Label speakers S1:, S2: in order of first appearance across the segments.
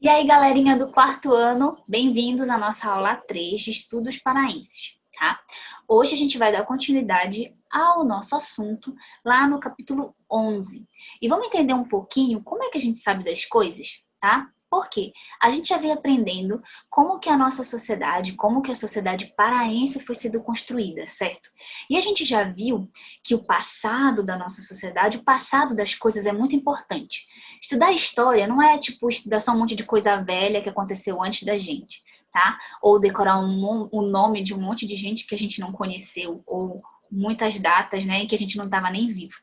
S1: E aí, galerinha do quarto ano, bem-vindos à nossa aula 3 de Estudos Paraenses, tá? Hoje a gente vai dar continuidade ao nosso assunto lá no capítulo 11. E vamos entender um pouquinho como é que a gente sabe das coisas, tá? Por quê? A gente já vem aprendendo como que a nossa sociedade, como que a sociedade paraense foi sendo construída, certo? E a gente já viu que o passado da nossa sociedade, o passado das coisas é muito importante. Estudar história não é tipo estudar só um monte de coisa velha que aconteceu antes da gente, tá? Ou decorar o nome de um monte de gente que a gente não conheceu, ou muitas datas, né, em que a gente não estava nem vivo,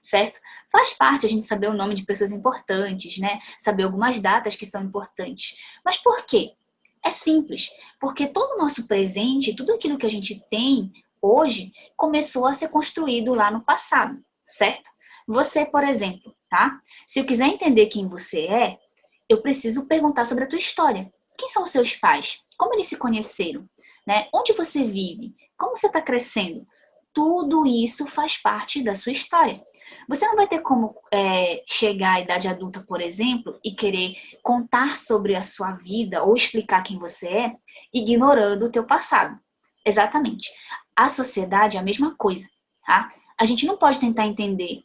S1: certo? Faz parte a gente saber o nome de pessoas importantes, né? Saber algumas datas que são importantes. Mas por quê? É simples, porque todo o nosso presente, tudo aquilo que a gente tem hoje, começou a ser construído lá no passado, certo? Você, por exemplo, tá? Se eu quiser entender quem você é, eu preciso perguntar sobre a tua história. Quem são os seus pais? Como eles se conheceram? Né? Onde você vive? Como você está crescendo? Tudo isso faz parte da sua história. Você não vai ter como chegar à idade adulta, por exemplo, e querer contar sobre a sua vida ou explicar quem você é, ignorando o teu passado. Exatamente. A sociedade é a mesma coisa, tá? A gente não pode tentar entender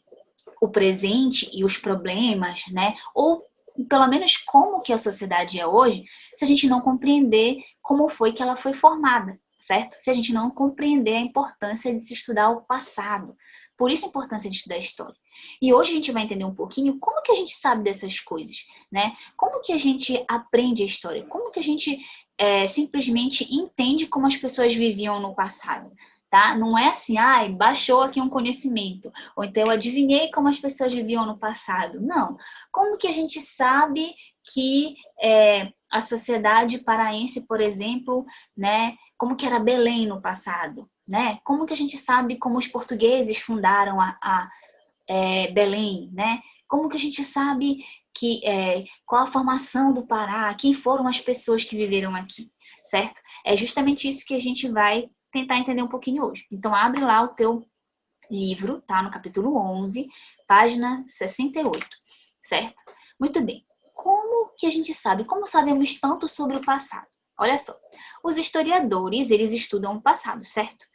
S1: o presente e os problemas, né? Ou pelo menos como que a sociedade é hoje, se a gente não compreender como foi que ela foi formada, certo? Se a gente não compreender a importância de se estudar o passado. Por isso a importância de estudar a história. E hoje a gente vai entender um pouquinho como que a gente sabe dessas coisas, né? Como que a gente aprende a história? Como que a gente simplesmente entende como as pessoas viviam no passado? Tá? Não é assim, baixou aqui um conhecimento, ou então eu adivinhei como as pessoas viviam no passado. Não. Como que a gente sabe que a sociedade paraense, por exemplo, né, como que era Belém no passado? Né? Como que a gente sabe como os portugueses fundaram Belém? Né? Como que a gente sabe qual a formação do Pará? Quem foram as pessoas que viveram aqui? Certo? É justamente isso que a gente vai tentar entender um pouquinho hoje. Então, abre lá o teu livro, tá? No capítulo 11, página 68, certo? Muito bem. Como que a gente sabe? Como sabemos tanto sobre o passado? Olha só. Os historiadores, eles estudam o passado, certo?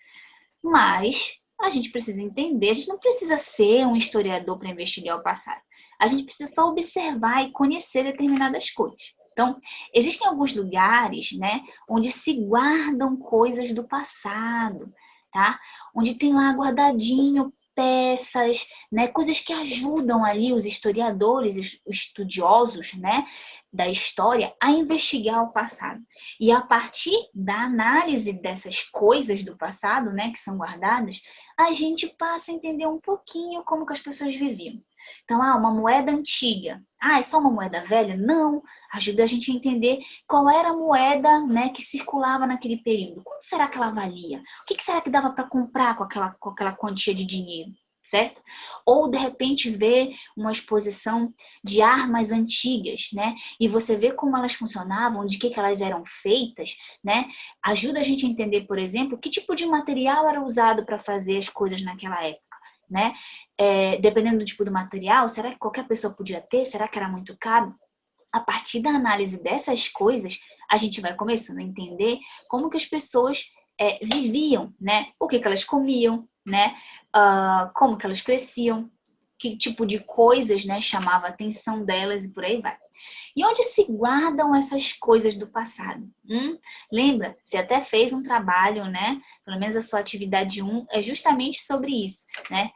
S1: Mas a gente precisa entender, a gente não precisa ser um historiador para investigar o passado. A gente precisa só observar e conhecer determinadas coisas. Então, existem alguns lugares, né, onde se guardam coisas do passado, tá? Onde tem lá guardadinho peças, né, coisas que ajudam ali os historiadores, os estudiosos, né, da história a investigar o passado. E a partir da análise dessas coisas do passado, né, que são guardadas, a gente passa a entender um pouquinho como que as pessoas viviam. Então, uma moeda antiga. É só uma moeda velha? Não. Ajuda a gente a entender qual era a moeda, né, que circulava naquele período. Quanto será que ela valia? O que será que dava para comprar com aquela quantia de dinheiro? Certo? Ou, de repente, ver uma exposição de armas antigas, né? E você vê como elas funcionavam, de que elas eram feitas, né? Ajuda a gente a entender, por exemplo, que tipo de material era usado para fazer as coisas naquela época, né? Dependendo do tipo do material, será que qualquer pessoa podia ter? Será que era muito caro? A partir da análise dessas coisas, a gente vai começando a entender como que as pessoas viviam, né? O que elas comiam, né? Como que elas cresciam, que tipo de coisas, né, chamava a atenção delas e por aí vai. E onde se guardam essas coisas do passado? Lembra? Você até fez um trabalho, né? Pelo menos a sua atividade 1 é justamente sobre isso, né?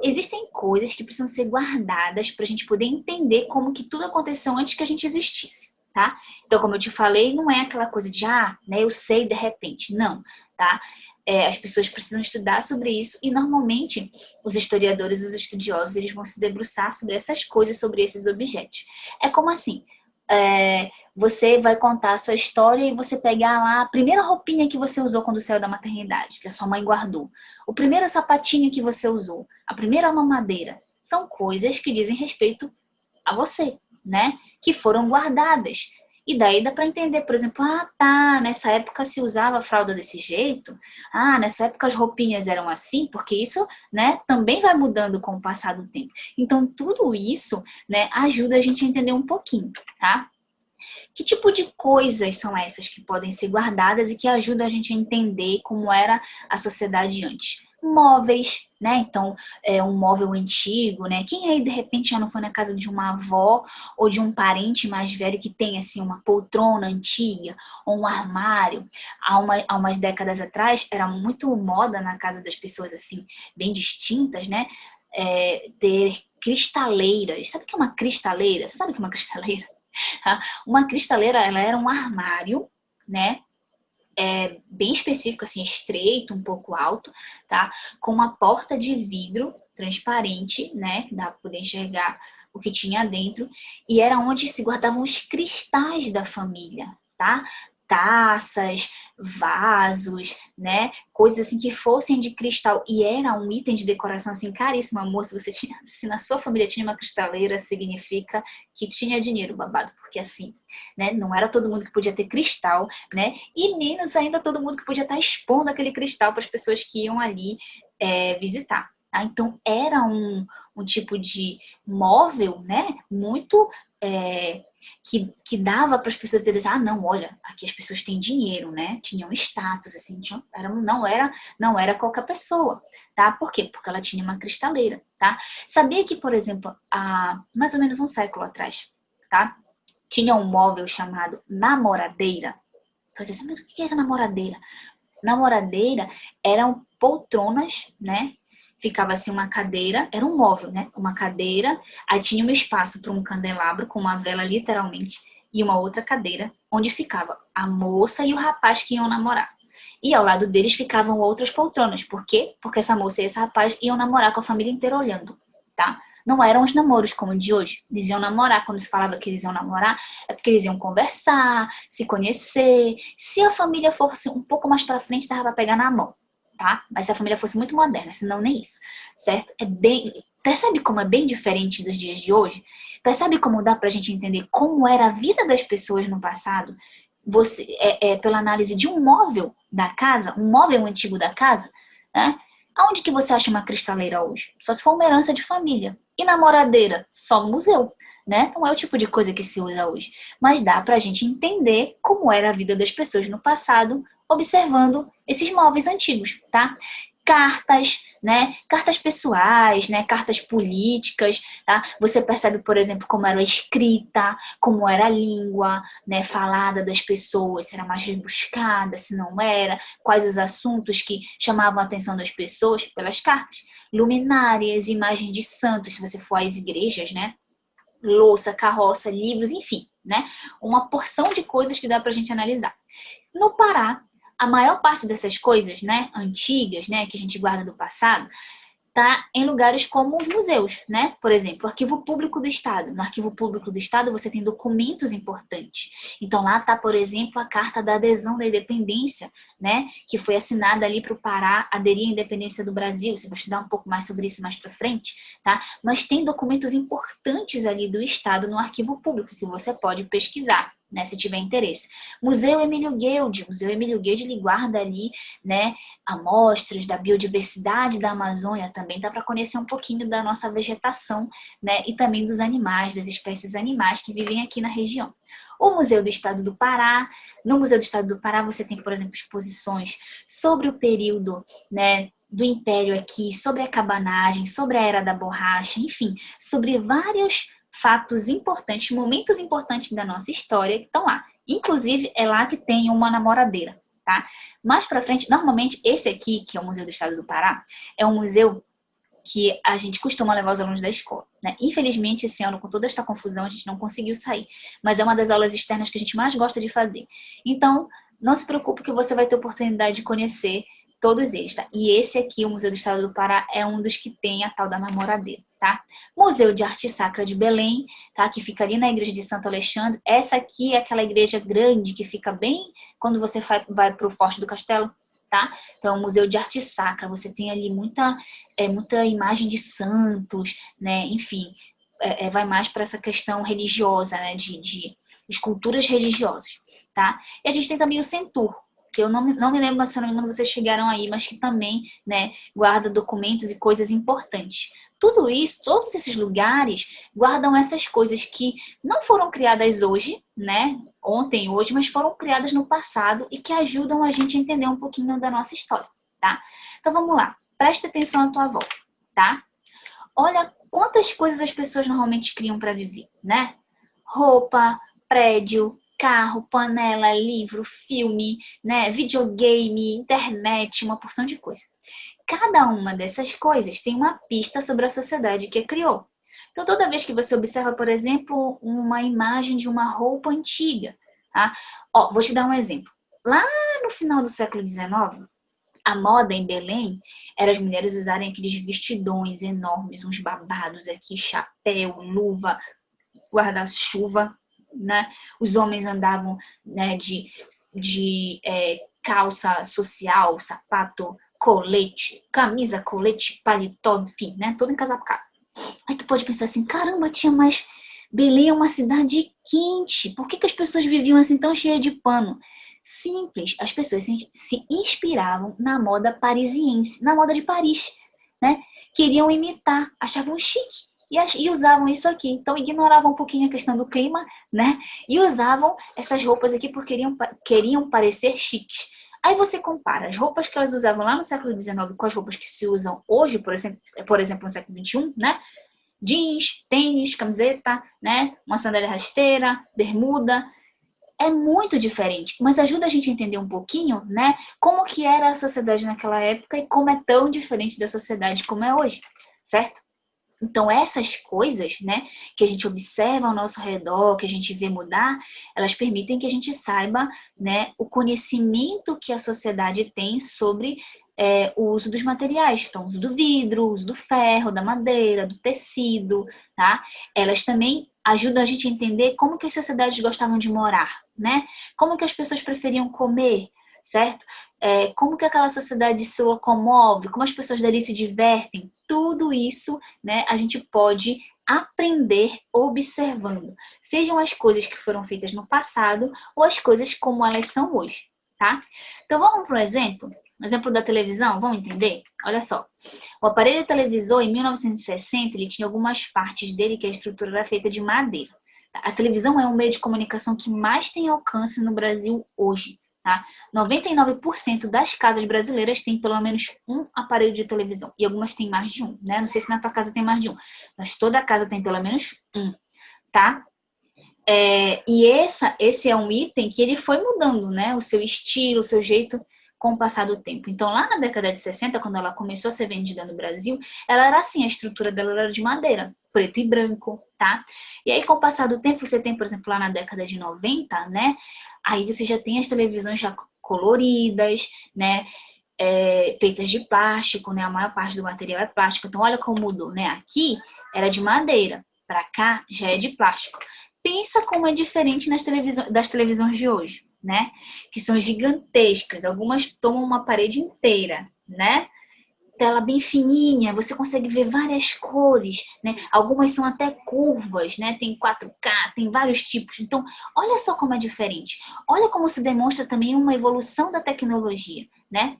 S1: Existem coisas que precisam ser guardadas para a gente poder entender como que tudo aconteceu antes que a gente existisse, tá? Então, como eu te falei, não é aquela coisa de, né, eu sei de repente. Não, tá? As pessoas precisam estudar sobre isso e, normalmente, os historiadores e os estudiosos, eles vão se debruçar sobre essas coisas, sobre esses objetos. É como assim, você vai contar a sua história e você pegar lá a primeira roupinha que você usou quando saiu da maternidade, que a sua mãe guardou. O primeiro sapatinho que você usou, a primeira mamadeira. São coisas que dizem respeito a você, né? Que foram guardadas. E daí dá para entender, por exemplo, nessa época se usava fralda desse jeito, nessa época as roupinhas eram assim, porque isso, né, também vai mudando com o passar do tempo. Então, tudo isso, né, ajuda a gente a entender um pouquinho, tá? Que tipo de coisas são essas que podem ser guardadas e que ajudam a gente a entender como era a sociedade antes? Móveis, né? Então, um móvel antigo, né? Quem aí, de repente, já não foi na casa de uma avó ou de um parente mais velho que tem, assim, uma poltrona antiga ou um armário? Há umas décadas atrás, era muito moda na casa das pessoas, assim, bem distintas, né? Ter cristaleiras. Sabe o que é uma cristaleira? Você sabe o que é uma cristaleira? Tá? Uma cristaleira, ela era um armário, né? Bem específico, assim, estreito, um pouco alto, tá? Com uma porta de vidro transparente, né? Dá para poder enxergar o que tinha dentro. E era onde se guardavam os cristais da família, tá? Taças, vasos, né? Coisas assim que fossem de cristal. E era um item de decoração assim caríssimo, amor. Se na sua família tinha uma cristaleira, significa que tinha dinheiro, babado. Porque assim, né? Não era todo mundo que podia ter cristal, né? E menos ainda todo mundo que podia estar expondo aquele cristal para as pessoas que iam ali visitar. Tá? Então era um tipo de móvel, né? Muito que dava para as pessoas terem, não, olha, aqui as pessoas têm dinheiro, né? Tinham status, assim, não era qualquer pessoa, tá? Por quê? Porque ela tinha uma cristaleira, tá? Sabia que, por exemplo, há mais ou menos um século atrás, tá? Tinha um móvel chamado namoradeira. Você diz, mas o que era namoradeira? Namoradeira eram poltronas, né? Ficava assim uma cadeira, era um móvel, né? Uma cadeira, aí tinha um espaço para um candelabro com uma vela literalmente e uma outra cadeira onde ficava a moça e o rapaz que iam namorar. E ao lado deles ficavam outras poltronas. Por quê? Porque essa moça e esse rapaz iam namorar com a família inteira olhando, tá? Não eram os namoros como o de hoje. Eles iam namorar. Quando se falava que eles iam namorar, é porque eles iam conversar, se conhecer. Se a família fosse um pouco mais pra frente, dava pra pegar na mão, tá? Mas se a família fosse muito moderna, senão nem isso, certo? Percebe como é bem diferente dos dias de hoje? Percebe como dá pra gente entender como era a vida das pessoas no passado? Pela análise de um móvel da casa, um móvel antigo da casa, né? Aonde que você acha uma cristaleira hoje? Só se for uma herança de família. E namoradeira? Só no museu, né? Não é o tipo de coisa que se usa hoje. Mas dá pra gente entender como era a vida das pessoas no passado, observando esses móveis antigos, tá? Cartas, né? Cartas pessoais, né? Cartas políticas, tá? Você percebe, por exemplo, como era a escrita, como era a língua, né? Falada das pessoas, se era mais rebuscada, se não era, quais os assuntos que chamavam a atenção das pessoas pelas cartas. Luminárias, imagens de santos, se você for às igrejas, né? Louça, carroça, livros, enfim, né? Uma porção de coisas que dá pra gente analisar. No Pará, a maior parte dessas coisas, né, antigas, né, que a gente guarda do passado, tá em lugares como os museus, né? Por exemplo, o Arquivo Público do Estado. No Arquivo Público do Estado você tem documentos importantes. Então lá tá, por exemplo, a Carta da Adesão da Independência, né? Que foi assinada ali para o Pará aderir à independência do Brasil. Você vai estudar um pouco mais sobre isso mais para frente, tá? Mas tem documentos importantes ali do Estado no Arquivo Público que você pode pesquisar, né, se tiver interesse. Museu Emílio Guild. Museu Emílio Guild ele guarda ali, né, amostras da biodiversidade da Amazônia, também dá para conhecer um pouquinho da nossa vegetação, né, e também dos animais, das espécies animais que vivem aqui na região. O Museu do Estado do Pará. No Museu do Estado do Pará você tem, por exemplo, exposições sobre o período, né, do Império aqui, sobre a cabanagem, sobre a Era da Borracha, enfim, sobre vários fatos importantes, momentos importantes da nossa história que estão lá. Inclusive, é lá que tem uma namoradeira, tá? Mais pra frente, normalmente, esse aqui, que é o Museu do Estado do Pará, é um museu que a gente costuma levar os alunos da escola, né? Infelizmente, esse ano, com toda esta confusão, a gente não conseguiu sair. Mas é uma das aulas externas que a gente mais gosta de fazer. Então, não se preocupe que você vai ter oportunidade de conhecer todos eles, tá? E esse aqui, o Museu do Estado do Pará, é um dos que tem a tal da namoradeira, tá? Museu de Arte Sacra de Belém, tá? Que fica ali na igreja de Santo Alexandre. Essa aqui é aquela igreja grande que fica bem quando você vai para o Forte do Castelo, tá? Então, o Museu de Arte Sacra, você tem ali muita imagem de santos, né? Enfim, vai mais para essa questão religiosa, né? De esculturas religiosas, tá? E a gente tem também o Centur. que eu não me lembro, mas se eu não me engano vocês chegaram aí, mas que também, né, guarda documentos e coisas importantes. Tudo isso, todos esses lugares guardam essas coisas que não foram criadas hoje, né, ontem, hoje, mas foram criadas no passado e que ajudam a gente a entender um pouquinho da nossa história, tá? Então vamos lá, presta atenção à tua volta, tá? Olha quantas coisas as pessoas normalmente criam para viver, né? Roupa, prédio, carro, panela, livro, filme, né? Videogame, internet, uma porção de coisa. Cada uma dessas coisas tem uma pista sobre a sociedade que a criou. Então, toda vez que você observa, por exemplo, uma imagem de uma roupa antiga, tá? Ó, vou te dar um exemplo. Lá no final do século XIX, a moda em Belém era as mulheres usarem aqueles vestidões enormes, uns babados aqui, chapéu, luva, guarda-chuva, né? Os homens andavam, né, de calça social, sapato, colete, camisa, colete, paletó, enfim, né? Todo encasacado. Aí tu pode pensar assim, caramba, tia, mas Belém é uma cidade quente. Por que as pessoas viviam assim tão cheias de pano? Simples, as pessoas se inspiravam na moda parisiense, na moda de Paris, né? Queriam imitar, achavam chique e usavam isso aqui. Então ignoravam um pouquinho a questão do clima, né? E usavam essas roupas aqui porque queriam parecer chiques. Aí você compara as roupas que elas usavam lá no século XIX com as roupas que se usam hoje, por exemplo, no século XXI, né? Jeans, tênis, camiseta, né? Uma sandália rasteira, bermuda. É muito diferente, mas ajuda a gente a entender um pouquinho, né? Como que era a sociedade naquela época e como é tão diferente da sociedade como é hoje, certo? Então, essas coisas, né, que a gente observa ao nosso redor, que a gente vê mudar, elas permitem que a gente saiba, né, o conhecimento que a sociedade tem sobre o uso dos materiais. Então, o uso do vidro, o uso do ferro, da madeira, do tecido, tá? Elas também ajudam a gente a entender como que as sociedades gostavam de morar, né? Como que as pessoas preferiam comer, certo? Como que aquela sociedade se locomove, como as pessoas dali se divertem. Tudo isso, né, a gente pode aprender observando. Sejam as coisas que foram feitas no passado ou as coisas como elas são hoje, tá? Então vamos para um exemplo? Um exemplo da televisão, vamos entender? Olha só. O aparelho televisor, em 1960, ele tinha algumas partes dele que a estrutura era feita de madeira. A televisão é um meio de comunicação que mais tem alcance no Brasil hoje. Tá? 99% das casas brasileiras têm pelo menos um aparelho de televisão. E algumas têm mais de um, né? Não sei se na tua casa tem mais de um. Mas toda casa tem pelo menos um, tá? E esse é um item que ele foi mudando, né? O seu estilo, o seu jeito com o passar do tempo. Então, lá na década de 60, quando ela começou a ser vendida no Brasil, ela era assim, a estrutura dela era de madeira, preto e branco, tá? E aí, com o passar do tempo, você tem, por exemplo, lá na década de 90, né? Aí você já tem as televisões já coloridas, né? Feitas de plástico, né? A maior parte do material é plástico. Então, olha como mudou, né? Aqui era de madeira, para cá já é de plástico. Pensa como é diferente das televisões de hoje, né? Que são gigantescas. Algumas tomam uma parede inteira, né? Tela bem fininha, você consegue ver várias cores, né? Algumas são até curvas, né? Tem 4K, tem vários tipos. Então, olha só como é diferente. Olha como se demonstra também uma evolução da tecnologia, né?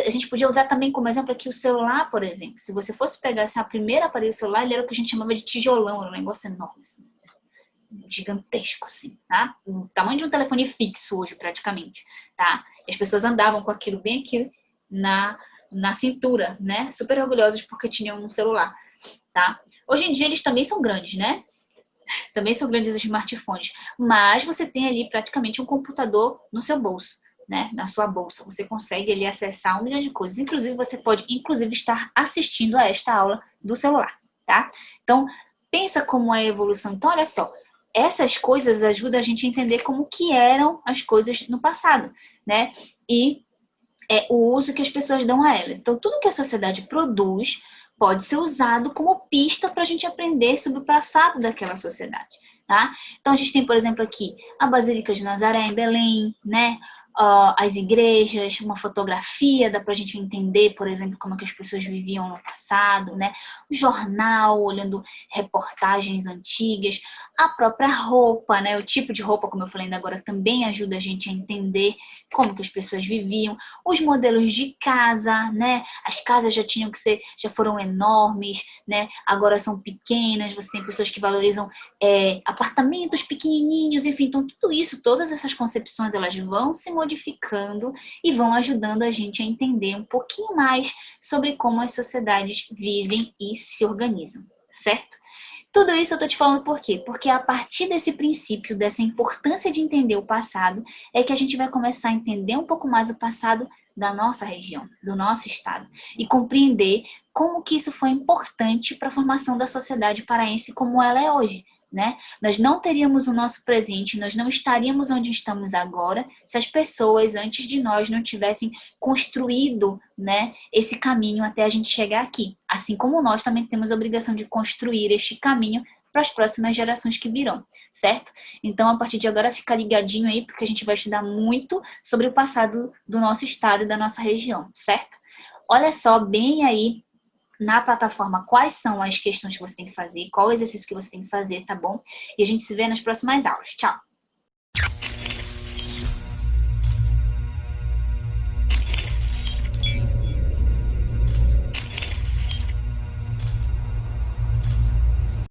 S1: A gente podia usar também como exemplo aqui o celular, por exemplo. Se você fosse pegar assim, a primeira aparelho celular, ele era o que a gente chamava de tijolão, era um negócio enorme, assim, gigantesco, assim, tá? O tamanho de um telefone fixo hoje, praticamente, tá? E as pessoas andavam com aquilo bem aqui na cintura, né? Super orgulhosos porque tinham um celular, tá? Hoje em dia eles também são grandes, né? Também são grandes os smartphones, mas você tem ali praticamente um computador no seu bolso, né? Na sua bolsa. Você consegue ali acessar 1 milhão de coisas. Inclusive, você pode, estar assistindo a esta aula do celular, tá? Então, pensa como é a evolução. Então, olha só, essas coisas ajudam a gente a entender como que eram as coisas no passado, né? E o uso que as pessoas dão a elas. Então, tudo que a sociedade produz pode ser usado como pista para a gente aprender sobre o passado daquela sociedade, tá? Então, a gente tem, por exemplo, aqui a Basílica de Nazaré, em Belém, né? as igrejas, uma fotografia, dá pra gente entender, por exemplo, como é que as pessoas viviam no passado, né? O jornal, olhando reportagens antigas, a própria roupa, né? O tipo de roupa, como eu falei ainda agora, também ajuda a gente a entender como que as pessoas viviam, os modelos de casa, né? As casas já foram enormes, né? Agora são pequenas, você tem pessoas que valorizam apartamentos pequenininhos, enfim, então tudo isso, todas essas concepções, elas vão se modificando e vão ajudando a gente a entender um pouquinho mais sobre como as sociedades vivem e se organizam, certo? Tudo isso eu tô te falando por quê? Porque a partir desse princípio, dessa importância de entender o passado, é que a gente vai começar a entender um pouco mais o passado da nossa região, do nosso estado, e compreender como que isso foi importante para a formação da sociedade paraense como ela é hoje, né? Nós não teríamos o nosso presente, nós não estaríamos onde estamos agora se as pessoas antes de nós não tivessem construído, né, esse caminho até a gente chegar aqui. Assim como nós também temos a obrigação de construir este caminho para as próximas gerações que virão, certo? Então, a partir de agora, fica ligadinho aí, porque a gente vai estudar muito sobre o passado do nosso estado e da nossa região, certo? Olha só bem aí na plataforma quais são as questões que você tem que fazer, qual o exercício que você tem que fazer, tá bom? E a gente se vê nas próximas aulas. Tchau!